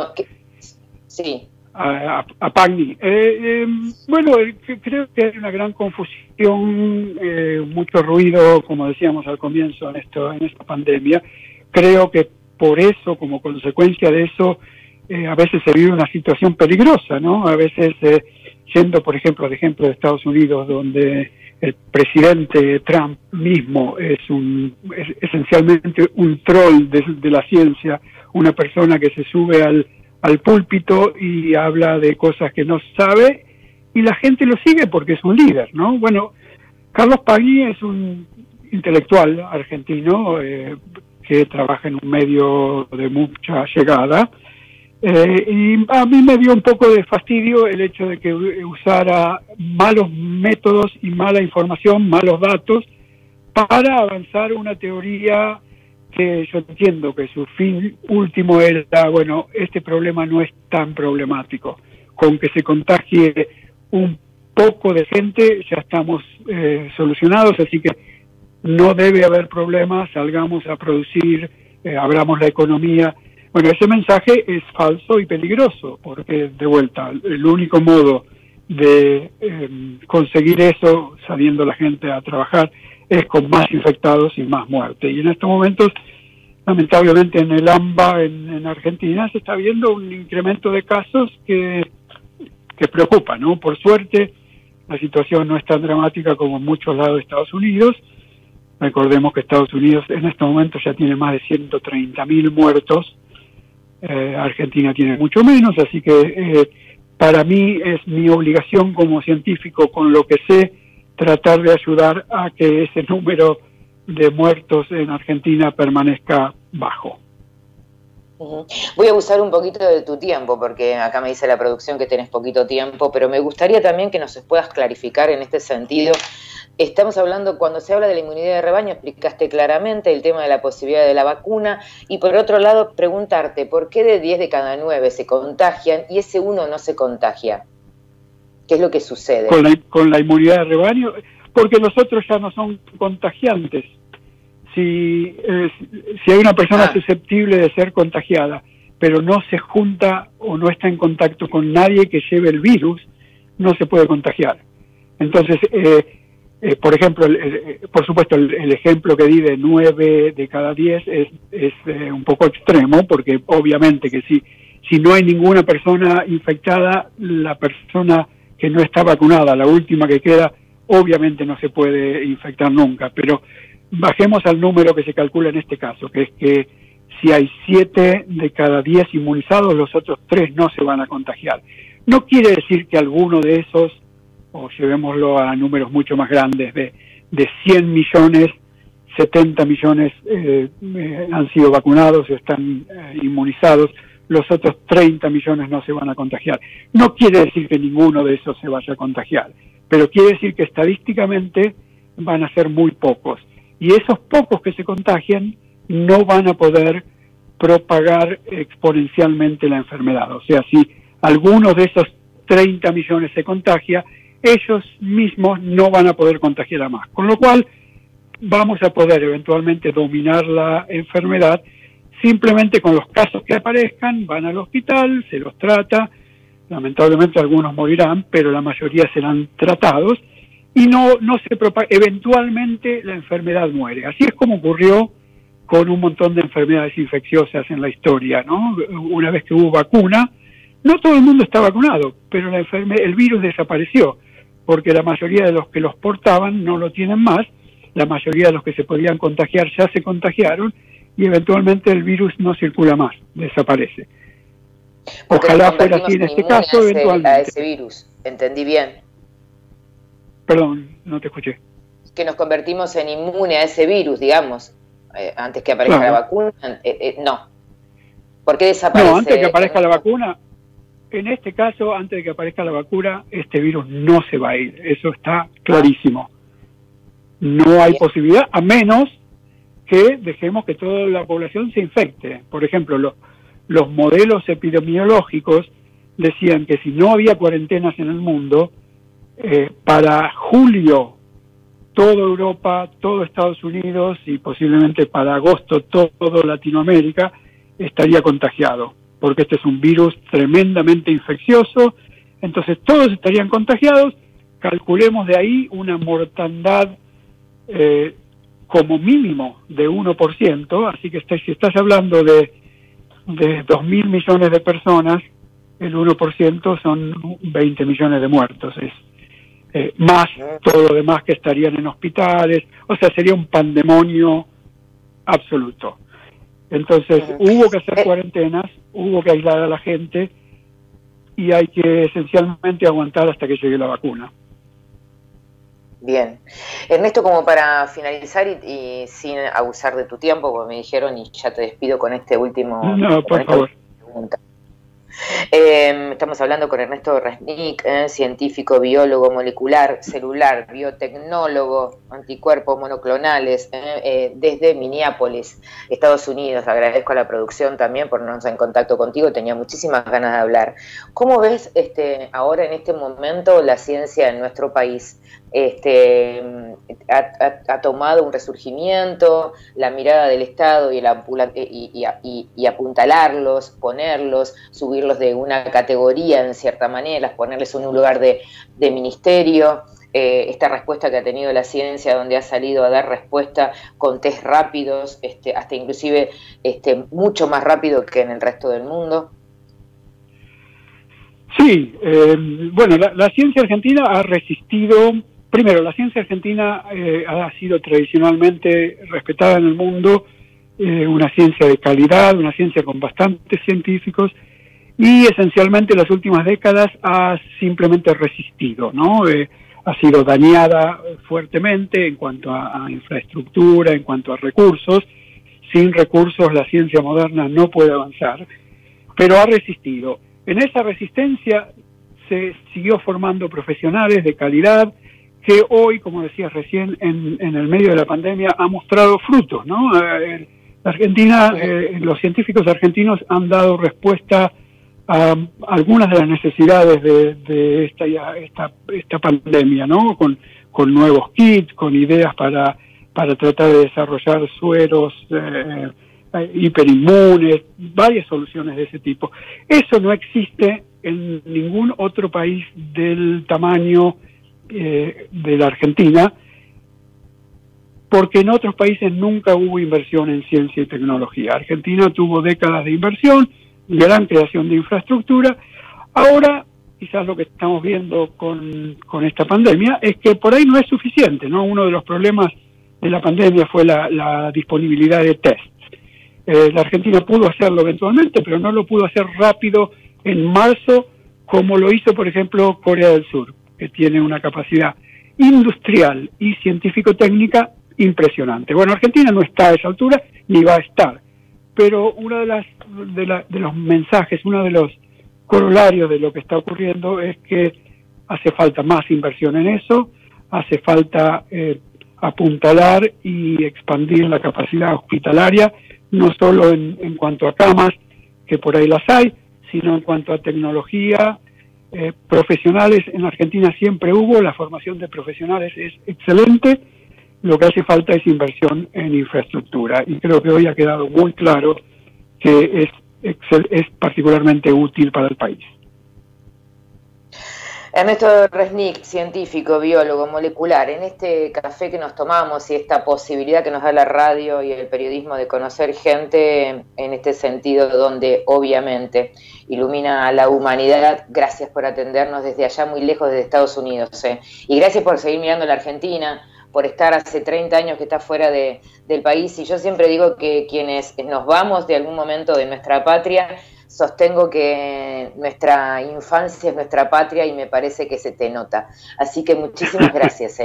Speaker 12: Sí.
Speaker 1: A Pañi. Bueno, creo que hay una gran confusión, mucho ruido, como decíamos al comienzo, en esta pandemia. Creo que por eso, como consecuencia de eso, a veces se vive una situación peligrosa, ¿no? A veces, yendo, por ejemplo, al ejemplo de Estados Unidos, donde el presidente Trump mismo es esencialmente un troll de la ciencia, una persona que se sube al púlpito y habla de cosas que no sabe, y la gente lo sigue porque es un líder, ¿no? Bueno, Carlos Pagni es un intelectual argentino que trabaja en un medio de mucha llegada, y a mí me dio un poco de fastidio el hecho de que usara malos métodos y mala información, malos datos, para avanzar una teoría que yo entiendo que su fin último era, bueno, este problema no es tan problemático, con que se contagie un poco de gente ya estamos solucionados, así que no debe haber problemas, salgamos a producir, abramos la economía. Bueno, ese mensaje es falso y peligroso, porque de vuelta, el único modo de conseguir eso, saliendo la gente a trabajar, es con más infectados y más muerte. Y en estos momentos, lamentablemente en el AMBA, en Argentina, se está viendo un incremento de casos que preocupa, ¿no? Por suerte, la situación no es tan dramática como en muchos lados de Estados Unidos. Recordemos que Estados Unidos en este momento ya tiene más de 130.000 muertos. Argentina tiene mucho menos, así que para mí es mi obligación como científico, con lo que sé, tratar de ayudar a que ese número de muertos en Argentina permanezca bajo.
Speaker 12: Voy a usar un poquito de tu tiempo, porque acá me dice la producción que tenés poquito tiempo, pero me gustaría también que nos puedas clarificar en este sentido. Estamos hablando, cuando se habla de la inmunidad de rebaño, explicaste claramente el tema de la posibilidad de la vacuna, y por otro lado, preguntarte, ¿por qué de 10 de cada 9 se contagian y ese 1 no se contagia? ¿Qué es lo que sucede?
Speaker 1: Con la inmunidad de rebaño, porque los otros ya no son contagiantes. Si hay una persona susceptible de ser contagiada, pero no se junta o no está en contacto con nadie que lleve el virus, no se puede contagiar. Entonces, por ejemplo, por supuesto, el ejemplo que di de 9 de cada 10 es un poco extremo, porque obviamente que si no hay ninguna persona infectada, la persona que no está vacunada, la última que queda, obviamente no se puede infectar nunca, pero bajemos al número que se calcula en este caso, que es que si hay 7 de cada 10 inmunizados, los otros 3 no se van a contagiar. No quiere decir que alguno de esos, o llevémoslo a números mucho más grandes, de 100 millones, 70 millones han sido vacunados o están inmunizados, los otros 30 millones no se van a contagiar. No quiere decir que ninguno de esos se vaya a contagiar, pero quiere decir que estadísticamente van a ser muy pocos. Y esos pocos que se contagian no van a poder propagar exponencialmente la enfermedad. O sea, si alguno de esos 30 millones se contagia, ellos mismos no van a poder contagiar a más. Con lo cual, vamos a poder eventualmente dominar la enfermedad simplemente con los casos que aparezcan, van al hospital, se los trata, lamentablemente algunos morirán, pero la mayoría serán tratados, y no se propaga, eventualmente la enfermedad muere. Así es como ocurrió con un montón de enfermedades infecciosas en la historia, ¿no? Una vez que hubo vacuna, no todo el mundo está vacunado, pero el virus desapareció, porque la mayoría de los que los portaban no lo tienen más, la mayoría de los que se podían contagiar ya se contagiaron, y eventualmente el virus no circula más, desaparece. Ojalá fuera así en este caso, eventualmente.
Speaker 12: A ese virus, entendí bien.
Speaker 1: Perdón, no te escuché.
Speaker 12: Que nos convertimos en inmune a ese virus, digamos, antes que aparezca la vacuna. No. ¿Por qué desaparece?
Speaker 1: No, antes de que aparezca la vacuna, en este caso, antes de que aparezca la vacuna, este virus no se va a ir. Eso está clarísimo. No hay posibilidad, a menos que dejemos que toda la población se infecte. Por ejemplo, los modelos epidemiológicos decían que si no había cuarentenas en el mundo, para julio toda Europa, todo Estados Unidos y posiblemente para agosto todo Latinoamérica estaría contagiado, porque este es un virus tremendamente infeccioso, entonces todos estarían contagiados, calculemos de ahí una mortandad como mínimo de 1%, así que si estás hablando de de 2.000 millones de personas, el 1% son 20 millones de muertos. Es más todo lo demás que estarían en hospitales. O sea, sería un pandemonio absoluto. Entonces, hubo que hacer cuarentenas, hubo que aislar a la gente y hay que esencialmente aguantar hasta que llegue la vacuna.
Speaker 12: Bien. Ernesto, como para finalizar y sin abusar de tu tiempo, porque me dijeron y ya te despido con este último...
Speaker 1: No, por favor.
Speaker 12: Pregunta. Estamos hablando con Ernesto Resnick, científico, biólogo molecular, celular, biotecnólogo, anticuerpos monoclonales, desde Minneapolis, Estados Unidos. Agradezco a la producción también por ponernos en contacto contigo, tenía muchísimas ganas de hablar. ¿Cómo ves ahora en este momento la ciencia en nuestro país? Ha tomado un resurgimiento, la mirada del Estado y apuntalarlos, ponerlos, subirlos de una categoría en cierta manera, ponerles en un lugar de ministerio. Esta respuesta que ha tenido la ciencia, donde ha salido a dar respuesta con test rápidos, hasta inclusive mucho más rápido que en el resto del mundo.
Speaker 1: Sí, bueno, la ciencia argentina ha resistido. Primero, la ciencia argentina ha sido tradicionalmente respetada en el mundo, una ciencia de calidad, una ciencia con bastantes científicos, y esencialmente en las últimas décadas ha simplemente resistido, ¿no? Ha sido dañada fuertemente en cuanto a infraestructura, en cuanto a recursos. Sin recursos la ciencia moderna no puede avanzar, pero ha resistido. En esa resistencia se siguió formando profesionales de calidad, que hoy, como decías recién, en el medio de la pandemia ha mostrado frutos, ¿no? La Argentina, los científicos argentinos han dado respuesta a algunas de las necesidades de esta pandemia, ¿no? Con nuevos kits, con ideas para tratar de desarrollar sueros hiperinmunes, varias soluciones de ese tipo. Eso no existe en ningún otro país del tamaño de la Argentina, porque en otros países nunca hubo inversión en ciencia y tecnología. Argentina tuvo décadas de inversión, gran creación de infraestructura. Ahora, quizás lo que estamos viendo con esta pandemia es que por ahí no es suficiente, ¿no? Uno de los problemas de la pandemia fue la disponibilidad de tests. La Argentina pudo hacerlo eventualmente, pero no lo pudo hacer rápido en marzo, como lo hizo, por ejemplo, Corea del Sur, que tiene una capacidad industrial y científico-técnica impresionante. Bueno, Argentina no está a esa altura, ni va a estar, pero uno de los mensajes, uno de los corolarios de lo que está ocurriendo es que hace falta más inversión en eso, hace falta apuntalar y expandir la capacidad hospitalaria, no solo en cuanto a camas, que por ahí las hay, sino en cuanto a tecnología. Profesionales en Argentina siempre hubo, la formación de profesionales es excelente, lo que hace falta es inversión en infraestructura, y creo que hoy ha quedado muy claro que es particularmente útil para el país.
Speaker 12: Ernesto Resnick, científico, biólogo molecular, en este café que nos tomamos y esta posibilidad que nos da la radio y el periodismo de conocer gente en este sentido donde obviamente ilumina a la humanidad, gracias por atendernos desde allá muy lejos, desde Estados Unidos. Y gracias por seguir mirando a la Argentina, por estar hace 30 años que está fuera del país. Y yo siempre digo que quienes nos vamos de algún momento de nuestra patria, sostengo que nuestra infancia es nuestra patria y me parece que se te nota. Así que muchísimas gracias.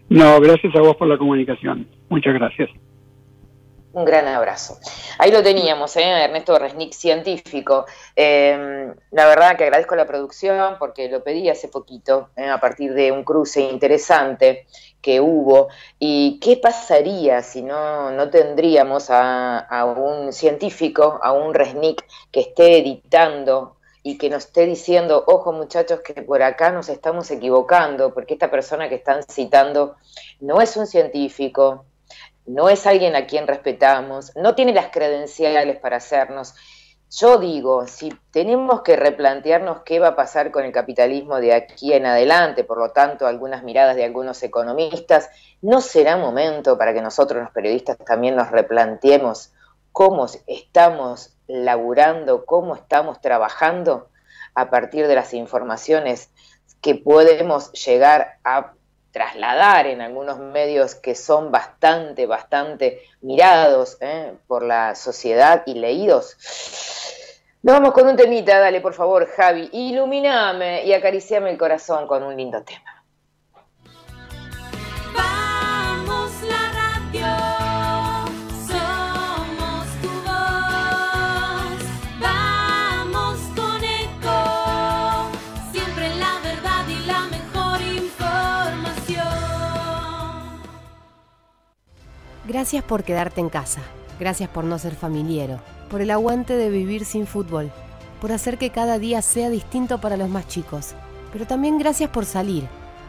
Speaker 1: No, gracias a vos por la comunicación. Muchas gracias.
Speaker 12: Un gran abrazo. Ahí lo teníamos, Ernesto Resnick, científico. La verdad que agradezco la producción porque lo pedí hace poquito, a partir de un cruce interesante que hubo. ¿Y qué pasaría si no tendríamos a un científico, a un Resnick que esté editando y que nos esté diciendo, ojo muchachos, que por acá nos estamos equivocando, porque esta persona que están citando no es un científico, no es alguien a quien respetamos, no tiene las credenciales para hacernos? Yo digo, si tenemos que replantearnos qué va a pasar con el capitalismo de aquí en adelante, por lo tanto, algunas miradas de algunos economistas, ¿no será momento para que nosotros los periodistas también nos replanteemos cómo estamos laburando, cómo estamos trabajando a partir de las informaciones que podemos llegar a trasladar en algunos medios que son bastante mirados por la sociedad y leídos. Nos vamos con un temita, dale por favor, Javi, iluminame y acariciame el corazón con un lindo tema.
Speaker 3: Vamos la radio, somos tu voz, vamos con Eco, siempre la verdad y la mejor información.
Speaker 5: Gracias por quedarte en casa, gracias por no ser familiero, por el aguante de vivir sin fútbol, por hacer que cada día sea distinto para los más chicos, pero también gracias por salir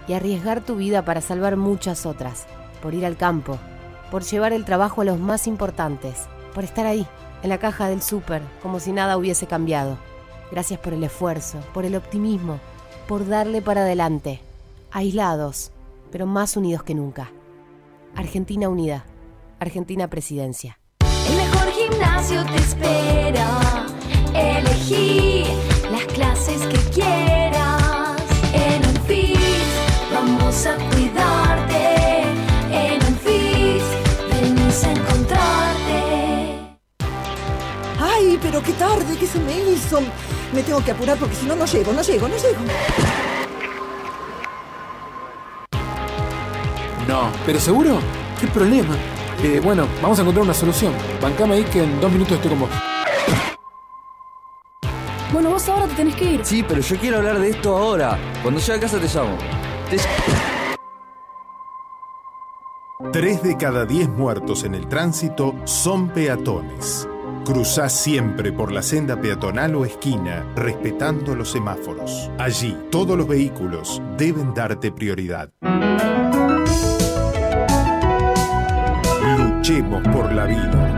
Speaker 5: y arriesgar tu vida para salvar muchas otras, por ir al campo, por llevar el trabajo a los más importantes, por estar ahí, en la caja del súper, como si nada hubiese cambiado. Gracias por el esfuerzo, por el optimismo, por darle para adelante, aislados, pero más unidos que nunca. Argentina unida, Argentina Presidencia.
Speaker 3: El mejor gimnasio te espera, elegí las clases que quieras. En Unfit vamos a cuidarte, en Unfit venimos a encontrarte.
Speaker 8: ¡Ay, pero qué tarde! ¿Qué se me hizo? Me tengo que apurar porque si no, no llego.
Speaker 10: No, ¿pero seguro? ¿Qué problema? Bueno, vamos a encontrar una solución. Bancame ahí que en 2 minutos estoy con vos.
Speaker 25: Bueno, vos ahora te tenés que ir.
Speaker 26: Sí, pero yo quiero hablar de esto ahora. Cuando llegue a casa te llamo.
Speaker 27: 3 de cada 10 muertos en el tránsito son peatones. Cruzá siempre por la senda peatonal o esquina, respetando los semáforos. Allí, todos los vehículos deben darte prioridad. Luchemos por la vida.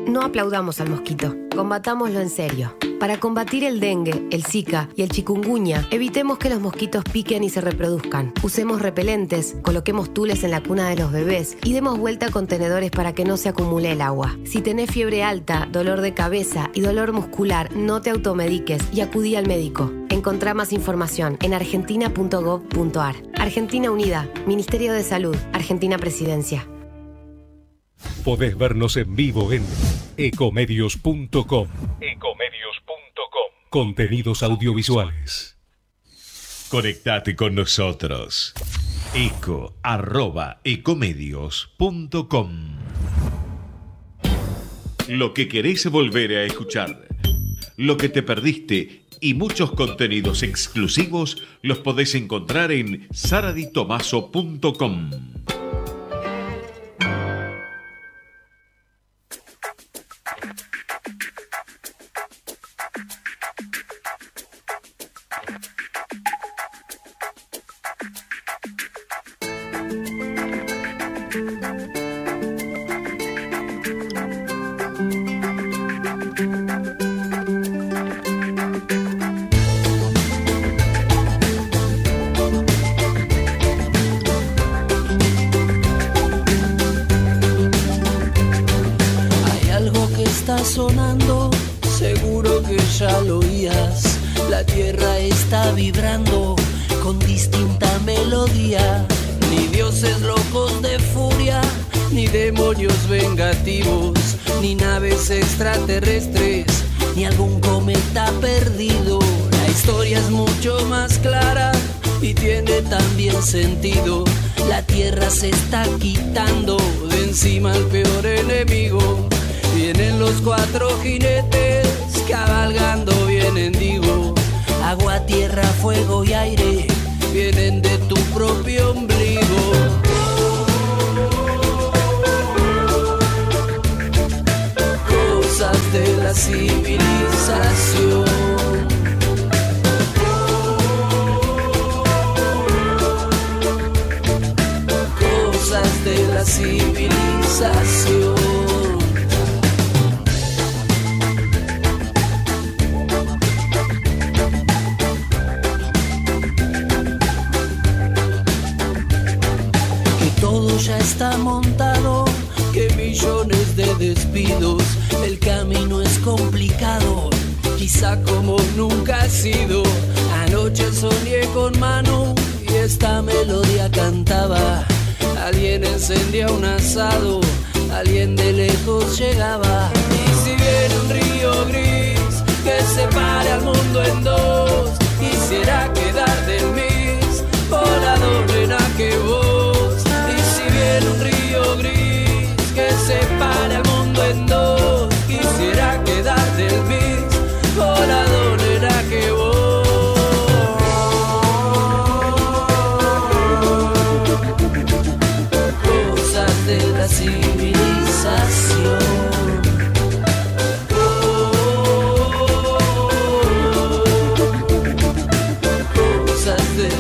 Speaker 5: No aplaudamos al mosquito, combatámoslo en serio. Para combatir el dengue, el zika y el chikungunya, evitemos que los mosquitos piquen y se reproduzcan. Usemos repelentes, coloquemos tules en la cuna de los bebés y demos vuelta a contenedores para que no se acumule el agua. Si tenés fiebre alta, dolor de cabeza y dolor muscular, no te automediques y acudí al médico. Encontrá más información en argentina.gov.ar. Argentina Unida, Ministerio de Salud, Argentina Presidencia.
Speaker 19: Podés vernos en vivo en ecomedios.com. Contenidos audiovisuales. Conectate con nosotros. eco@ecomedios.com. Lo que querés volver a escuchar, lo que te perdiste y muchos contenidos exclusivos los podés encontrar en saraditomaso.com.
Speaker 28: Sonando, seguro que ya lo oías. La tierra está vibrando con distinta melodía. Ni dioses locos de furia, ni demonios vengativos, ni naves extraterrestres, ni algún cometa perdido. La historia es mucho más clara y tiene también sentido. La tierra se está quitando de encima al peor enemigo. Vienen los 4 jinetes, cabalgando vienen, digo. Agua, tierra, fuego y aire, vienen de tu propio ombligo. Cosas de la civilización. Cosas de la civilización. Ya está montado, que millones oídos. El camino es complicado, quizá como nunca ha sido. Anoche soñé con Manu y esta melodía cantaba. Alguien encendía un asado, alguien de lejos llegaba. Y si viene un río gris que separe al mundo en dos, quisiera quedar del mismo lado, nena, que vos. Y si viene un río gris que separe al mundo en dos, quisiera quedar del mismo lado, nena, que vos. Cosas de la civilización.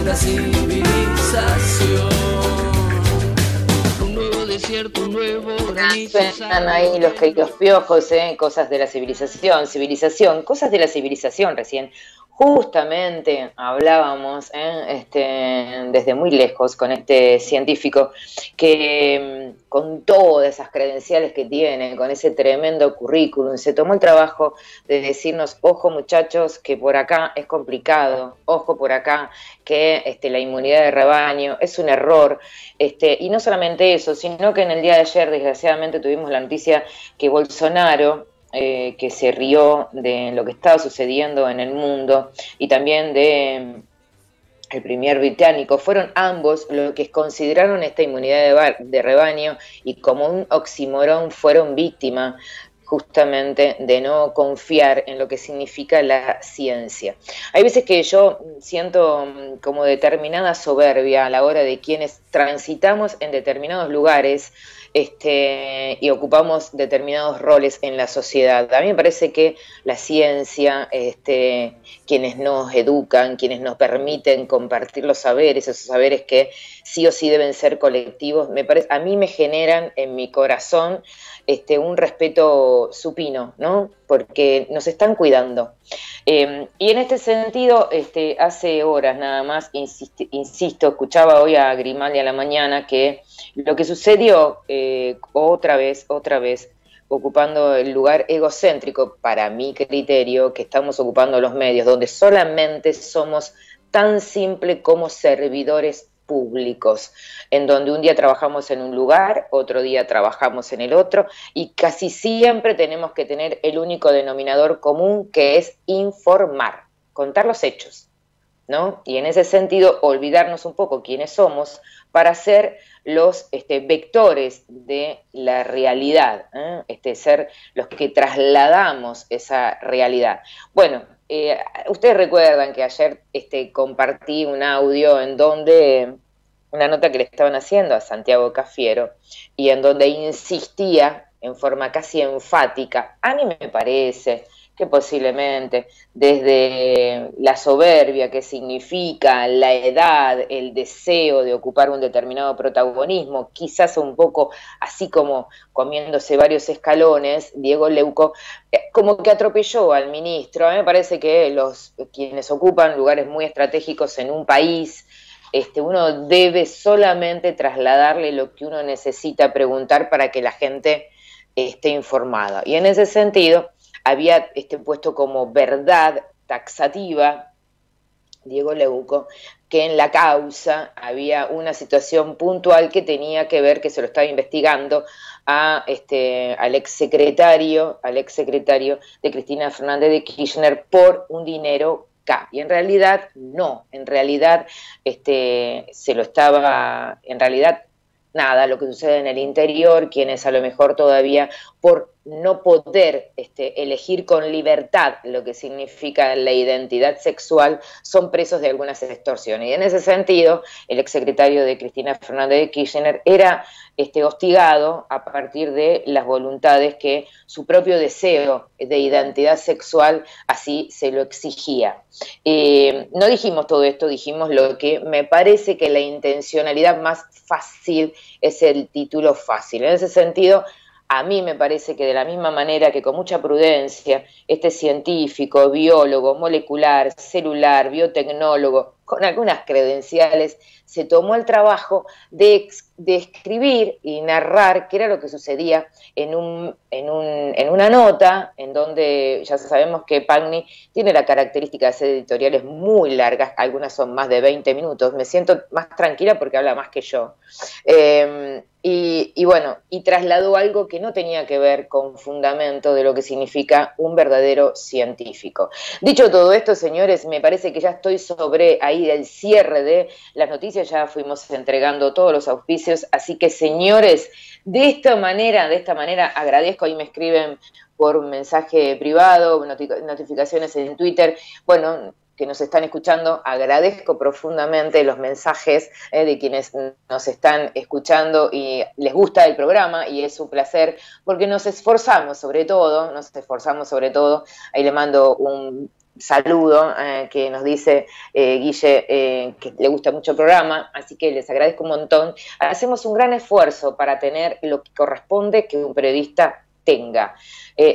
Speaker 28: La civilización, un nuevo desierto, un nuevo granito.
Speaker 12: Están ahí los queridos piojos, cosas de la civilización, cosas de la civilización. Recién justamente hablábamos desde muy lejos con este científico que con todas esas credenciales que tiene, con ese tremendo currículum, se tomó el trabajo de decirnos: ojo muchachos, que por acá es complicado, ojo por acá que la inmunidad de rebaño es un error, y no solamente eso, sino que en el día de ayer desgraciadamente tuvimos la noticia que Bolsonaro, que se rió de lo que estaba sucediendo en el mundo, y también de el premier británico, fueron ambos los que consideraron esta inmunidad de rebaño y como un oxímoron fueron víctimas justamente de no confiar en lo que significa la ciencia. Hay veces que yo siento como determinada soberbia a la hora de quienes transitamos en determinados lugares y ocupamos determinados roles en la sociedad. A mí me parece que la ciencia, quienes nos educan, quienes nos permiten compartir los saberes, esos saberes que sí o sí deben ser colectivos, a mí me generan en mi corazón un respeto supino, ¿no? Porque nos están cuidando. Y en este sentido, hace horas nada más, insisto, escuchaba hoy a Grimaldi a la mañana que lo que sucedió otra vez, ocupando el lugar egocéntrico, para mi criterio, que estamos ocupando los medios, donde solamente somos tan simples como servidores públicos, en donde un día trabajamos en un lugar, otro día trabajamos en el otro, y casi siempre tenemos que tener el único denominador común, que es informar, contar los hechos, ¿no? Y en ese sentido, olvidarnos un poco quiénes somos para ser los vectores de la realidad, ser los que trasladamos esa realidad. Bueno, ustedes recuerdan que ayer compartí un audio en donde, una nota que le estaban haciendo a Santiago Cafiero, y en donde insistía en forma casi enfática: a mí me parece que posiblemente desde la soberbia que significa la edad, el deseo de ocupar un determinado protagonismo, quizás un poco así como comiéndose varios escalones, Diego Leuco como que atropelló al ministro. A mí me parece que quienes ocupan lugares muy estratégicos en un país, uno debe solamente trasladarle lo que uno necesita preguntar para que la gente esté informada. Y en ese sentido había puesto como verdad taxativa Diego Leuco que en la causa había una situación puntual que tenía que ver, que se lo estaba investigando al exsecretario de Cristina Fernández de Kirchner por un dinero K. Y en realidad no, en realidad nada, lo que sucede en el interior, quienes a lo mejor todavía por no poder elegir con libertad lo que significa la identidad sexual, son presos de algunas extorsiones. Y en ese sentido, el exsecretario de Cristina Fernández de Kirchner era hostigado a partir de las voluntades que su propio deseo de identidad sexual así se lo exigía. No dijimos todo esto, dijimos lo que me parece que la intencionalidad más fácil es el título fácil. En ese sentido, A mí me parece que de la misma manera que con mucha prudencia este científico, biólogo, molecular, celular, biotecnólogo, con algunas credenciales, se tomó el trabajo de escribir y narrar qué era lo que sucedía en una nota, en donde ya sabemos que Pagni tiene la característica de hacer editoriales muy largas, algunas son más de 20 minutos, me siento más tranquila porque habla más que yo. Y bueno, y trasladó algo que no tenía que ver con fundamento de lo que significa un verdadero científico. Dicho todo esto, señores, me parece que ya estoy sobre ahí del cierre de las noticias, ya fuimos entregando todos los auspicios, así que señores, de esta manera agradezco, ahí me escriben por mensaje privado, notificaciones en Twitter, bueno, que nos están escuchando, agradezco profundamente los mensajes de quienes nos están escuchando y les gusta el programa y es un placer porque nos esforzamos sobre todo, ahí le mando un saludo que nos dice Guille que le gusta mucho el programa, así que les agradezco un montón. Hacemos un gran esfuerzo para tener lo que corresponde que un periodista tenga,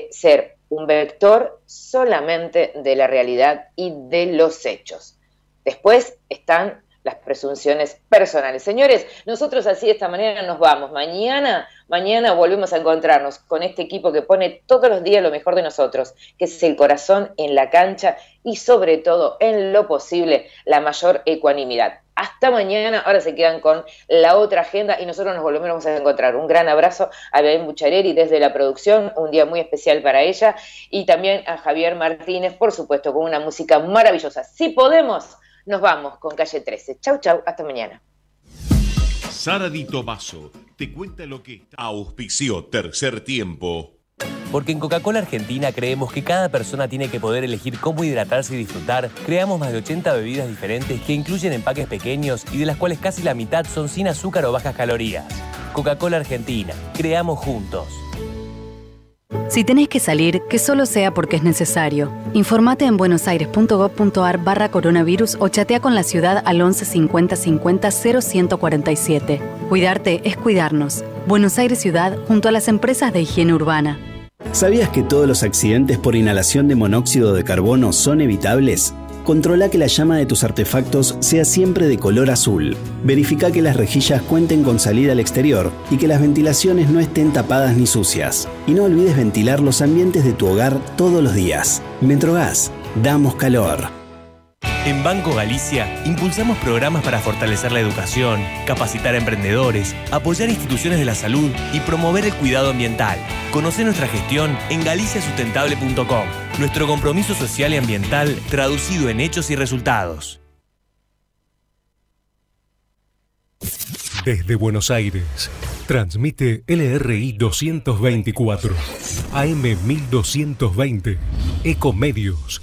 Speaker 12: ser un vector solamente de la realidad y de los hechos. Después están las presunciones personales. Señores, nosotros así de esta manera nos vamos. Mañana volvemos a encontrarnos con este equipo que pone todos los días lo mejor de nosotros, que es el corazón en la cancha y sobre todo, en lo posible, la mayor ecuanimidad. Hasta mañana, ahora se quedan con la otra agenda y nosotros nos volvemos a encontrar. Un gran abrazo a Belén Buchareri desde la producción, un día muy especial para ella, y también a Javier Martínez, por supuesto, con una música maravillosa. Si podemos, nos vamos con Calle 13. Chau, chau, hasta mañana.
Speaker 14: Sara Di Tomaso te cuenta lo que auspició Tercer Tiempo.
Speaker 15: Porque en Coca-Cola Argentina creemos que cada persona tiene que poder elegir cómo hidratarse y disfrutar, creamos más de 80 bebidas diferentes que incluyen empaques pequeños y de las cuales casi la mitad son sin azúcar o bajas calorías. Coca-Cola Argentina, creamos juntos.
Speaker 16: Si tenés que salir, que solo sea porque es necesario. Informate en buenosaires.gov.ar/coronavirus o chatea con la ciudad al 11 50 50 0147. Cuidarte es cuidarnos. Buenos Aires Ciudad junto a las empresas de higiene urbana.
Speaker 23: ¿Sabías que todos los accidentes por inhalación de monóxido de carbono son evitables? Controla que la llama de tus artefactos sea siempre de color azul. Verifica que las rejillas cuenten con salida al exterior y que las ventilaciones no estén tapadas ni sucias. Y no olvides ventilar los ambientes de tu hogar todos los días. Metrogas, damos calor.
Speaker 15: En Banco Galicia impulsamos programas para fortalecer la educación, capacitar a emprendedores, apoyar instituciones de la salud y promover el cuidado ambiental. Conoce nuestra gestión en galiciasustentable.com. Nuestro compromiso social y ambiental traducido en hechos y resultados.
Speaker 2: Desde Buenos Aires, transmite LRI 224, AM 1220, Ecomedios,